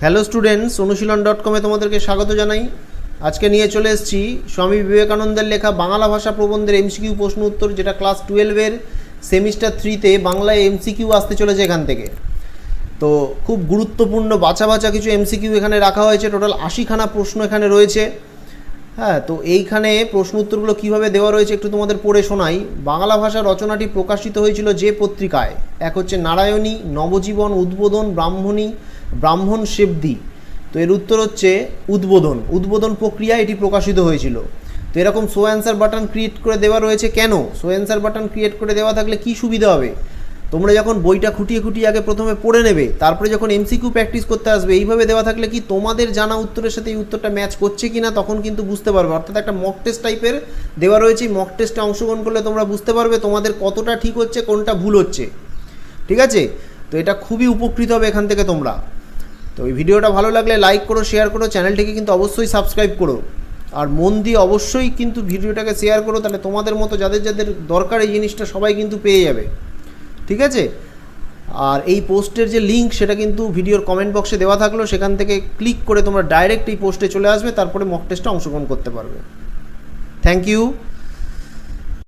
Hello students, অনুশীলন.com তোমাদেরকে স্বাগত জানাই। আজকে নিয়ে চলে এসেছি স্বামী বিবেকানন্দের লেখা বাংলা ভাষা প্রবন্ধের এমসিকিউ প্রশ্ন উত্তর, যেটা ক্লাস 12-এর সেমিস্টার 3-তে বাংলায় এমসিকিউ আসতে চলেছে এখান থেকে। তো খুব গুরুত্বপূর্ণ বাছা বাছা কিছু এমসিকিউ এখানে রাখা হয়েছে। টোটাল 80খানা প্রশ্ন এখানে রয়েছে। হ্যাঁ, তো এইখানে প্রশ্ন উত্তরগুলো কীভাবে দেওয়া রয়েছে একটু তোমাদের পড়ে শোনাই। বাংলা ভাষা রচনাটি প্রকাশিত হয়েছিল যে পত্রিকায়? এক হচ্ছে নারায়ণী, নবজীবন, উদ্বোধন, ব্রাহ্মণী, ব্রাহ্মণ সেবদি। তো এর উত্তর হচ্ছে উদ্বোধন। উদ্বোধন প্রক্রিয়া এটি প্রকাশিত হয়েছিল। তো এরকম শো অ্যান্সার বাটন ক্রিয়েট করে দেওয়া রয়েছে কেন? শো অ্যান্সার বাটন ক্রিয়েট করে দেওয়া থাকলে কি সুবিধা হবে? তোমরা যখন বইটা খুঁটিয়ে খুঁটিয়ে আগে প্রথমে পড়ে নেবে, তারপরে যখন এমসিকিউ প্র্যাকটিস করতে আসবে, এইভাবে দেওয়া থাকলে কি তোমাদের জানা উত্তরের সাথে এই উত্তরটা ম্যাচ করছে কি না তখন কিন্তু বুঝতে পারবে। অর্থাৎ একটা মক টেস্ট টাইপের দেওয়া রয়েছে। মক টেস্টে অংশগ্রহণ করলে তোমরা বুঝতে পারবে তোমাদের কতটা ঠিক হচ্ছে, কোনটা ভুল হচ্ছে। ঠিক আছে? তো এটা খুবই উপকৃত হবে এখান থেকে তোমরা। তো এই ভিডিওটা ভালো লাগলে লাইক করো, শেয়ার করো, চ্যানেলটিকে কিন্তু অবশ্যই সাবস্ক্রাইব করো। আর মন দিয়ে অবশ্যই কিন্তু ভিডিওটাকে শেয়ার করো, তাহলে তোমাদের মতো যাদের যাদের দরকার এই জিনিসটা সবাই কিন্তু পেয়ে যাবে। ঠিক আছে? আর এই পোস্টের যে লিঙ্ক সেটা কিন্তু ভিডিওর কমেন্ট বক্সে দেওয়া থাকলো, সেখান থেকে ক্লিক করে তোমরা ডাইরেক্ট এই পোস্টে চলে আসবে, তারপরে মক টেস্টে অংশগ্রহণ করতে পারবে। Thank you.